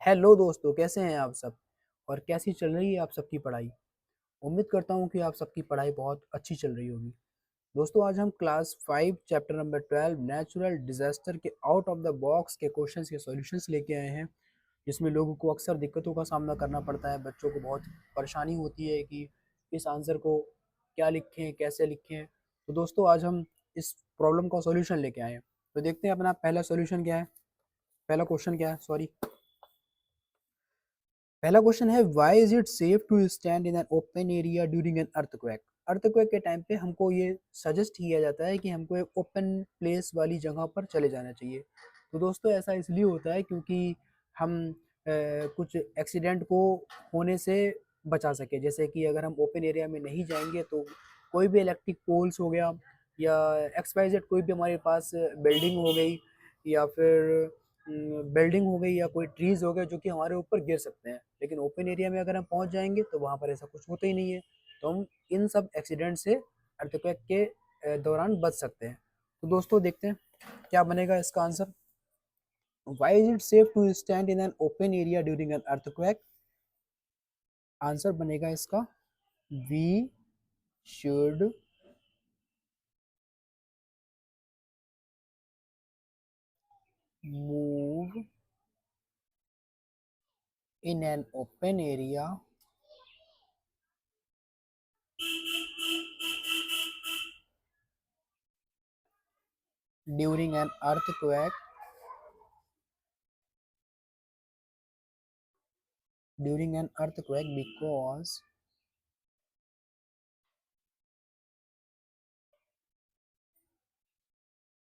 Hello दोस्तों, कैसे हैं आप सब और कैसी चल रही है आप सबकी पढ़ाई। उम्मीद करता हूँ कि आप सबकी पढ़ाई बहुत अच्छी चल रही होगी। दोस्तों, आज हम class 5 chapter number 12 natural disaster के आउट ऑफ द बॉक्स के क्वेश्चंस के सॉल्यूशंस लेके आए हैं, जिसमें लोगों को अक्सर दिक्कतों का सामना करना पड़ता है। बच्चों को बहुत परेशानी होती है कि इस आंसर को क्या लिखें, कैसे लिखें। तो दोस्तों, आज हम इस प्रॉब्लम का सॉल्यूशन लेके आए हैं। तो देखते हैं अपना पहला सॉल्यूशन क्या है, पहला क्वेश्चन क्या है, सॉरी। पहला क्वेश्चन है, why is it safe to stand in an open area during an earthquake. Earthquake के टाइम पे हमको ये सजेस्ट किया जाता है कि हमको एक ओपन प्लेस वाली जगह पर चले जाना चाहिए। तो दोस्तों, ऐसा इसलिए होता है क्योंकि हम कुछ एक्सीडेंट को होने से बचा सके। जैसे कि अगर हम ओपन एरिया में नहीं जाएंगे तो कोई भी इलेक्ट्रिक पोल्स हो गया या एक्सवाइजेड कोई भी हमारे पास बिल्डिंग हो गई या फिर बिल्डिंग हो गई या कोई ट्रीज हो गए जो कि हमारे ऊपर गिर सकते हैं। लेकिन ओपन एरिया में अगर हम पहुंच जाएंगे तो वहां पर ऐसा कुछ होता ही नहीं है। तो हम इन सब एक्सीडेंट से अर्थक्वेक के दौरान बच सकते हैं। तो दोस्तों, देखते हैं क्या बनेगा इसका answer. Why is it safe to stand in an open area during an earthquake. Answer बनेगा इसका, we should move in an open area during an earthquake because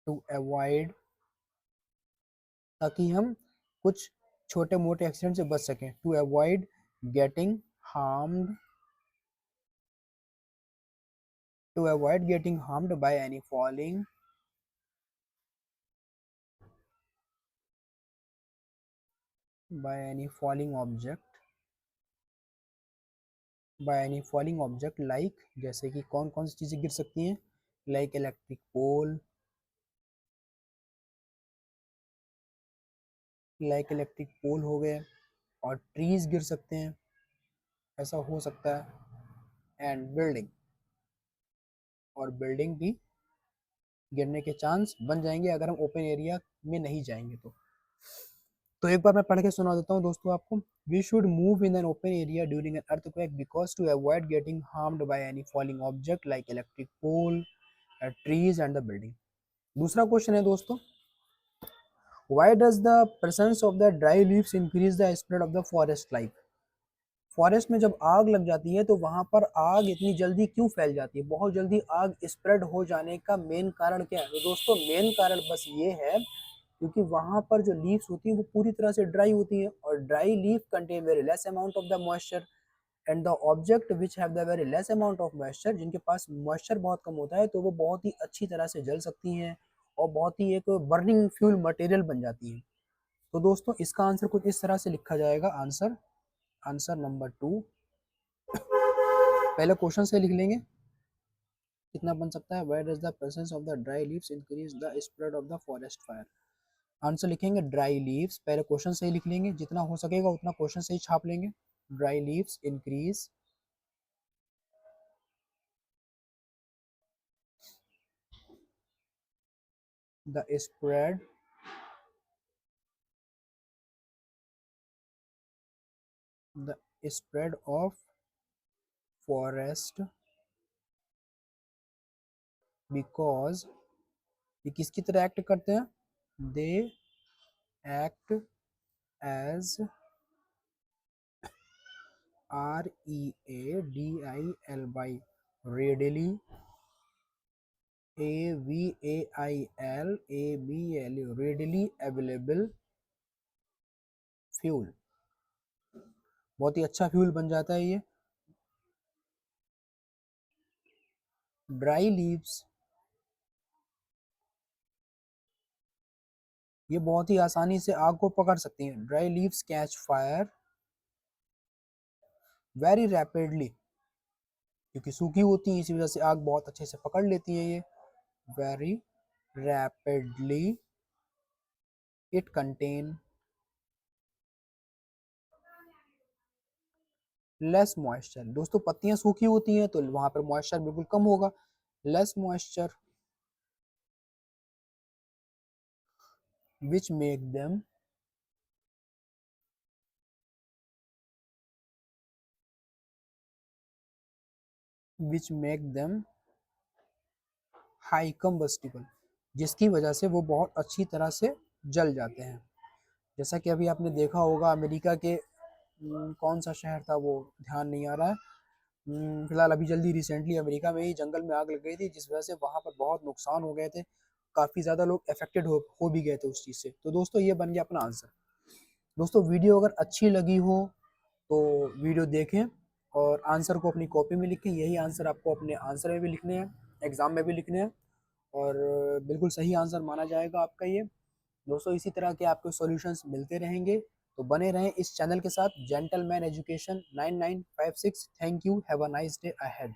to avoid, ताकि हम कुछ छोटे मोटे एक्सीडेंट से बच सकें। To avoid getting harmed, to avoid getting harmed by any falling object, like, जैसे कि कौन कौन सी चीजें गिर सकती हैं, लाइक इलेक्ट्रिक पोल, हो गए, और ट्रीज गिर सकते हैं, ऐसा हो सकता है। एंड बिल्डिंग, और बिल्डिंग भी गिरने के चांस बन जाएंगे अगर हम ओपन एरिया में नहीं जाएंगे तो एक बार मैं पढ़ के सुना देता हूँ दोस्तों आपको। We should move in an open area during an earthquake because to avoid getting harmed by any falling object like electric pole, trees and the building. दूसरा क्वेश्चन है दोस्तों, why does the presence of the dry leaves increase the spread of the forest life. Forest में जब आग लग जाती है तो वहां पर आग इतनी जल्दी क्यों फैल जाती है, बहुत जल्दी आग स्प्रेड हो जाने का मेन कारण क्या है। तो दोस्तों, मेन कारण बस ये है क्योंकि वहां पर जो लीव्स होती है वो पूरी तरह से ड्राई होती है, और dry leaf contain very less amount of the moisture and the object which have the very less amount of moisture, जिनके पास मॉइस्चर बहुत कम होता है तो वो बहुत ही अच्छी तरह से जल सकती हैं और बहुत ही एक बर्निंग फ्यूल मटेरियल बन जाती है। तो दोस्तों, इसका आंसर कुछ इस तरह से लिखा जाएगा। आंसर आंसर नंबर 2, पहले क्वेश्चन से लिख लेंगे कितना बन सकता है। Where does the presence of the dry leaves increase the spread of the forest fire. Answer लिखेंगे ड्राई लीव्स, पहले क्वेश्चन से ही लिख लेंगे, जितना हो सकेगा उतना क्वेश्चन से ही छाप लेंगे। Dry leaves increase the spread of forest because, ये किसकी तरह एक्ट करते हैं, they act as READILY, readily, AVAILABL, readily available fuel. बहुत ही अच्छा फ्यूल बन जाता है ये। ड्राई लीव्स, ये बहुत ही आसानी से आग को पकड़ सकती हैं। Dry leaves catch fire very rapidly, क्योंकि सूखी होती है इसी वजह से आग बहुत अच्छे से पकड़ लेती है ये। Very rapidly, it contain less moisture, दोस्तों पत्तियां सूखी होती हैं तो वहां पर मॉइस्चर बिल्कुल कम होगा, less moisture which make them which make them high combustible, जिसकी वजह से वो बहुत अच्छी तरह से जल जाते हैं। जैसा कि अभी आपने देखा होगा अमेरिका के कौन सा शहर था वो ध्यान नहीं आ रहा है, फिलहाल अभी जल्दी रिसेंटली अमेरिका में ही जंगल में आग लग गई थी जिस वजह से वहां पर बहुत नुकसान हो गए थे, काफी ज्यादा लोग अफेक्टेड हो भी गए थे उस चीज से। तो दोस्तों ये बन गया अपना आंसर। दोस्तों वीडियो अगर अच्छी लगी हो तो वीडियो देखें और आंसर को अपनी कॉपी में लिखें, यही आंसर आपको अपने आंसर में भी लिखने हैं, एग्जाम में भी लिखने हैं, और बिल्कुल सही आंसर माना जाएगा आपका ये। दोस्तों इसी तरह के आपको सॉल्यूशंस मिलते रहेंगे, तो बने रहें इस चैनल के साथ, gentleman education 9956। Thank you, have a nice day ahead.